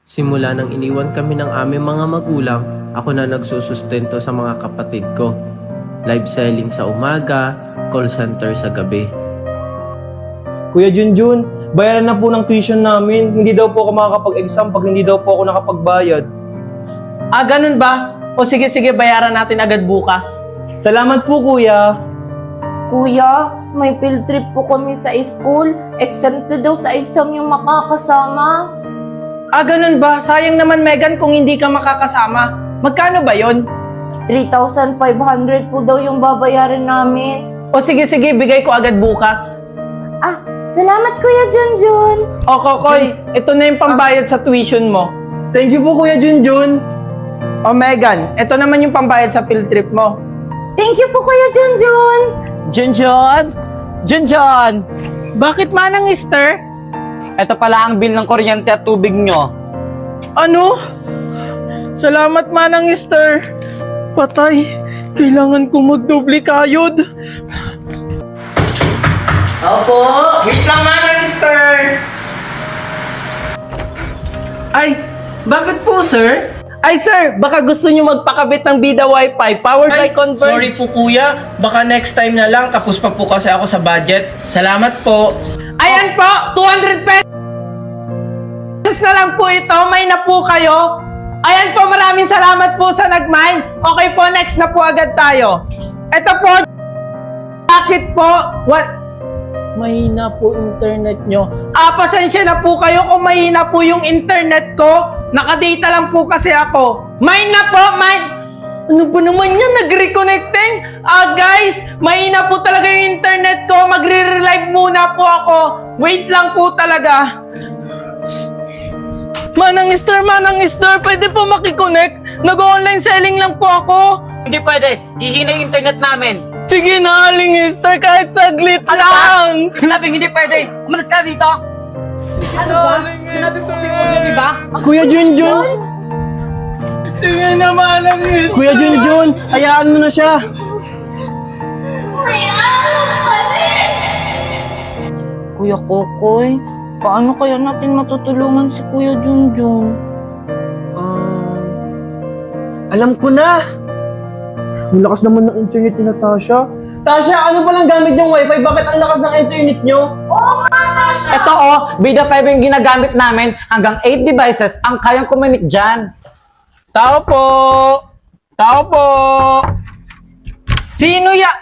Simula nang iniwan kami ng aming mga magulang, ako na nagsusustento sa mga kapatid ko. Live selling sa umaga, call center sa gabi. Kuya Junjun, bayaran na po ng tuition namin. Hindi daw po ako makakapag-exam pag hindi daw po ako nakapagbayad. Ah, ganun ba? O sige, bayaran natin agad bukas. Salamat po, kuya. Kuya, may field trip po kami sa school. Exempted daw sa exam yung makakasama. Ah, ganun ba? Sayang naman, Megan, kung hindi ka makakasama. Magkano ba yon? 3,500 po daw yung babayaran namin. O sige, bigay ko agad bukas. Ah, salamat Kuya Junjun. O, Kokoy, ito na yung pambayad sa tuition mo. Thank you po, Kuya Junjun. O, Megan, ito naman yung pambayad sa field trip mo. Thank you po Kuya Junjun. Junjun! Bakit manang mister? Ito pala ang bill ng kuryente at tubig nyo. Ano? Salamat manang mister. Patay, kailangan ko magdoble kayod. Opo! Wait lang manang mister. Ay, bakit po sir? Ay sir, baka gusto nyo magpakabit ng Bida Wi-Fi powered by Converge. Sorry po kuya, baka next time na lang, tapos pa po kasi ako sa budget. Salamat po. Ayan po, 200 pesos na lang po ito. May na po kayo. Ayan po, maraming salamat po sa nag-mine. Okay po, next na po agad tayo. Ito po, bakit po? What? Mahina po internet nyo. Pasensya na po kayo kung mahina po yung internet ko. Nakadata lang po kasi ako. Mine na po, mine. Ano ba naman yan? Nag-reconnecting? Guys, mahina po talaga yung internet ko. Magre-relive muna po ako. Wait lang po talaga. Manang Mister, pwede po makiconnect? Nag-online selling lang po ako. Hindi pwede. Hihina yung internet namin. Sige na, Aling Mister, kahit saglit lang. Sinabing hindi pwede. Umalis ka dito. Ano ba? Sinabi ko kasi huwag niya, di ba? Kuya Junjun! Sige na, Manang Mister. Kuya Junjun, hayaan mo na siya. Kuya Kokoy, paano kaya natin matutulungan si Kuya Junjun? Alam ko na. Ang lakas naman ng internet ni Natasha. Tasha, ano palang gamit yung wifi? Bakit ang lakas ng internet nyo? Ito Bida Fiber yung ginagamit namin. Hanggang 8 devices ang kayang kuminik dyan. Tao po! Tao po! Sino ya?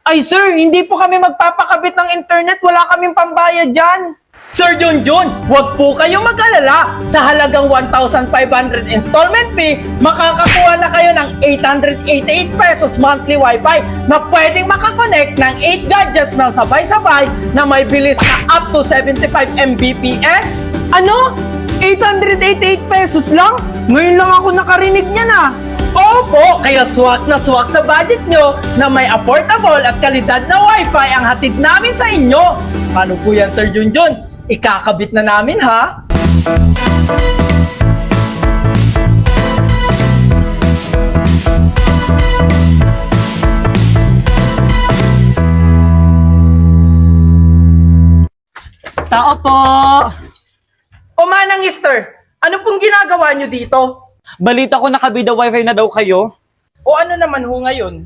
Ay sir, hindi po kami magpapakabit ng internet. Wala kaming pambayad dyan. Sir Junjun, huwag po kayong mag-alala. Sa halagang 1,500 installment fee, makakakuha na kayo ng 888 pesos monthly wifi na pwedeng makakonect ng 8 gadgets ng sabay-sabay na may bilis na up to 75 Mbps. Ano? 888 pesos lang? Ngayon lang ako nakarinig niyan ah. Opo, kaya swak na swak sa budget nyo na may affordable at kalidad na wifi ang hatid namin sa inyo. Paano po yan, Sir Junjun? Ikakabit na namin, ha? Tao po! O manang mister, ano pong ginagawa nyo dito? Balita ko nakabida wifi na daw kayo. O ano naman ho ngayon?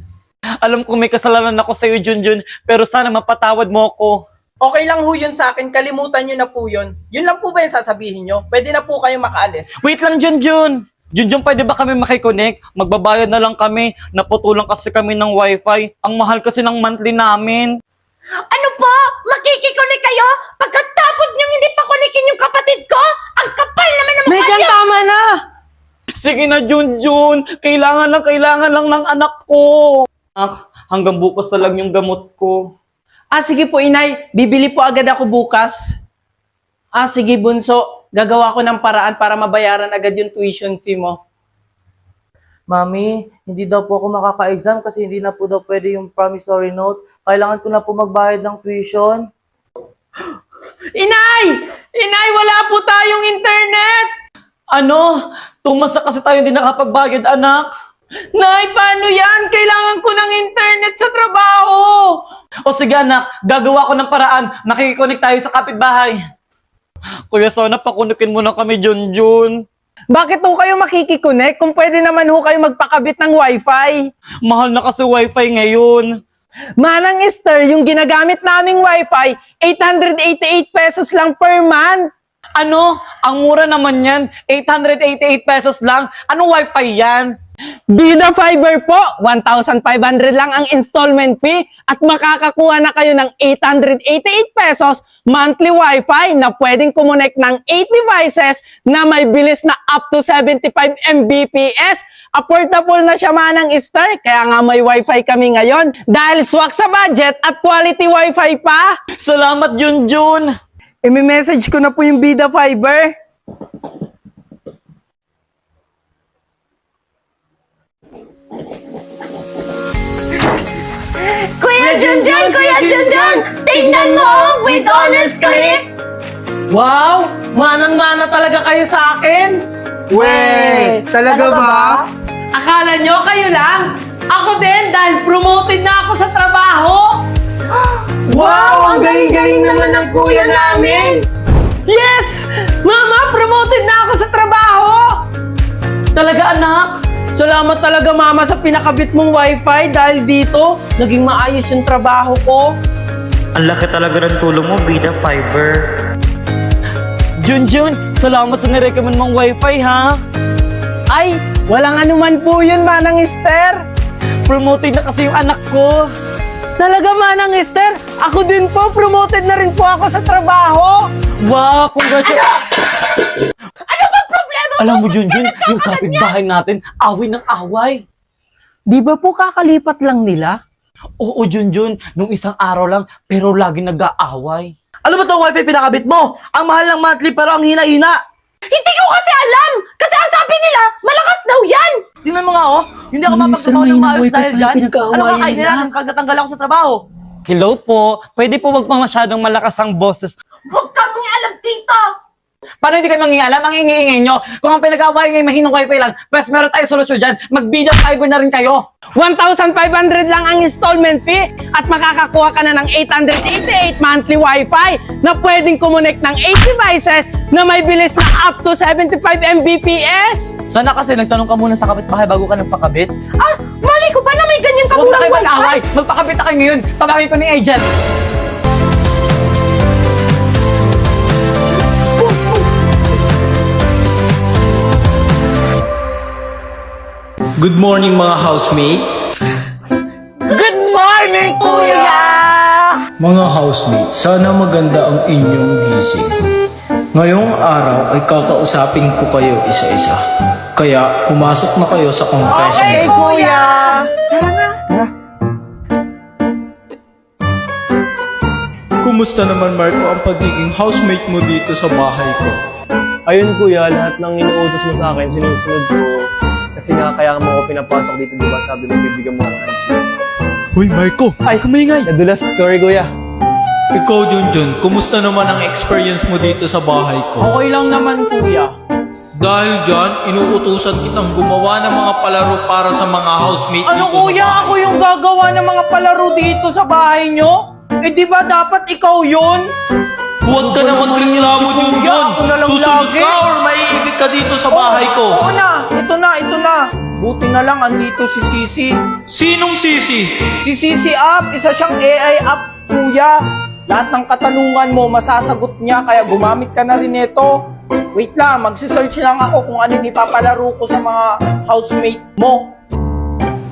Alam ko may kasalanan ako sa'yo, Junjun, pero sana mapatawad mo ako. Okay lang ho yun sa akin, kalimutan nyo na po yun. Yun lang po ba yung sasabihin nyo? Pwede na po kayong makaalis. Wait lang, Junjun! Junjun, pwede ba kami makiconnect? Magbabayad na lang kami. Naputulang kasi kami ng wifi. Ang mahal kasi ng monthly namin. Ano po? Makikikonek kayo? Pagkatapos niyong hindi pa konekin yung kapatid ko? Ang kapal naman ng mukha Megan, niyo! tama na! Sige na, Junjun. Kailangan lang ng anak ko. Hanggang bukas na lang yung gamot ko. Sige po, inay. Bibili po agad ako bukas. Sige, bunso. Gagawa ko ng paraan para mabayaran agad yung tuition fee mo. Mami, hindi daw po ako makaka-exam kasi hindi na po daw pwede yung promissory note. Kailangan ko na po magbayad ng tuition. Inay! Inay, wala po tayong internet! Ano? Tumasa kasi tayo hindi nakapagbayad, anak. Nay, paano yan? Kailangan ko ng internet sa trabaho! O sige, anak. Gagawa ko ng paraan. Nakikiconnect tayo sa kapitbahay. Kuya, sana pakunukin mo na kami, Junjun. Bakit ho kayo makikikonek kung pwede naman ho kayo magpakabit ng wifi? Mahal na kasi wifi ngayon. Manang Esther, yung ginagamit naming wifi, 888 pesos lang per month. Ano? Ang mura naman yan. 888 pesos lang. Anong wifi yan? Bida Fiber po, 1,500 lang ang installment fee at makakakuha na kayo ng 888 pesos monthly wifi na pwedeng kumonek ng 8 devices na may bilis na up to 75 Mbps. Affordable na siya, Manang Esther, kaya nga may wifi kami ngayon dahil swak sa budget at quality wifi pa. Salamat, Junjun. I-message ko na po yung Bida Fiber. Kuya Junjun! Kuya Junjun! Tingnan mo! With honors clip! Wow! Manang-mana talaga kayo sa akin! Weh, talaga ba? Akala nyo kayo lang? Ako din dahil promoted na ako sa trabaho! Wow, ang galing-galing naman ng kuya namin! Yes! Mama, promoted na ako sa trabaho! Talaga, anak? Salamat talaga, Mama, sa pinakabit mong wifi dahil dito, naging maayos yung trabaho ko. Ang laki talaga ng tulong mo, Bida Fiber. Junjun, salamat sa nirecommend mong wifi, ha? Ay, walang anuman po yun, Manang Esther. Promoted na kasi yung anak ko. Talaga, Manang Esther, ako din po, promoted na rin po ako sa trabaho. Wow, congratulations! Ano ba problema mo? Alam mo, Junjun, yung kapitbahay natin, away ng away. Di ba po kakalipat lang nila? Oo, Junjun, nung isang araw lang, pero lagi nag-aaway. Ano ba itong wifi pinakabit mo? Ang mahal ng monthly pero ang hina-hina. Hindi ko kasi alam! Kasi ang sabi nila, malakas daw yan! Tingnan mo nga oh, hindi ako mapagtrabaho ng maayos dahil dyan. Ano ba kainin natin pag natanggal ako sa trabaho? Hello po, pwede po wag pa masyadong malakas ang boses. Huwag kang alam dito! Paano hindi kayo mangingialam? Ang ingay nyo. Kung ang pinag-aaway ngayon mahinong wifi lang, pues meron tayong solusyon dyan. Mag-Bida Fiber na rin kayo. 1,500 lang ang installment fee at makakakuha ka na ng 888 monthly wifi na pwedeng kumonek ng 8 devices na may bilis na up to 75 Mbps. Sana kasi nagtanong ka muna sa kapitbahay bago ka nagpakabit. Ah, mali ko ba na may ganyang Huwag na kamurang kayo wifi? mag-aaway. Magpakabit na kayo ngayon. Tawagin ko ni agent. Good morning mga housemate. Good morning, Kuya! Mga housemate, sana maganda ang inyong gising. Ngayong araw ay kakausapin ko kayo isa-isa. Kaya pumasok na kayo sa confession. Hey, Kuya! Kumusta naman Marco ang pagiging housemate mo dito sa bahay ko? Ayun kuya, lahat ng inuutos mo sa akin, sinusunod ko. Kasi nga kaya mo ako pinapasok dito, di ba? Sabi mo, bibigyan mo ako ng cheese. Hoy Marco, ay kumingay! Nadulas, sorry kuya. Ikaw Junjun, kumusta naman ang experience mo dito sa bahay ko? Okay lang naman, Kuya. Dahil dyan, inuutusan kitang gumawa ng mga palaro para sa mga housemate Ano, dito Kuya? sa bahay. Ako yung gagawa ng mga palaro dito sa bahay nyo? Eh, di ba dapat ikaw yun? Huwag ka na magreklamo Junjun! Ako na lang Susunod lagi. ka or maiibig ka dito sa bahay ko! Oo na, ito na. Buti na lang, andito si Sisi. Sinong sisi? Si Sisi App, isa siyang AI app, Kuya. Lahat ng katanungan mo, masasagot niya, kaya gumamit ka na rin ito. Wait lang, magsisearch lang ako kung ano ipapalaro ko sa mga housemate mo.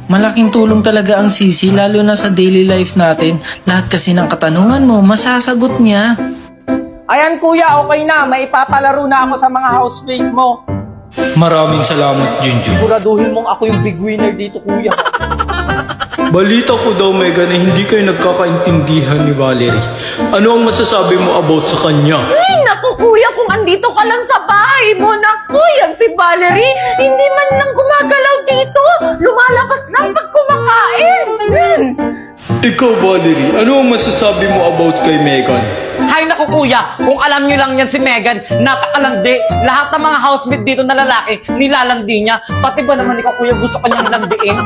Malaking tulong talaga ang sisi lalo na sa daily life natin. Lahat kasi ng katanungan mo, masasagot niya. Ayan, Kuya, okay na. May ipapalaro na ako sa mga housemate mo. Maraming salamat Junjun. Siguraduhin mong ako yung big winner dito, Kuya. Balita ko daw, Mega, na hindi kayo nagkakaintindihan ni Valerie. Ano ang masasabi mo about sa kanya? Ay, naku kuya, kung andito ka lang sa bahay mo, naku, yan si Valerie, hindi man lang gumagalaw dito. Lumalabas lang pag kumakain. Ikaw, Valerie, ano ang masasabi mo about kay Megan? Hay naku kuya, kung alam nyo lang yan si Megan, napakalandi. Lahat ng mga housemate dito na lalaki, nilalandi niya. Pati ba naman ikaw kuya gusto kanyang landiin?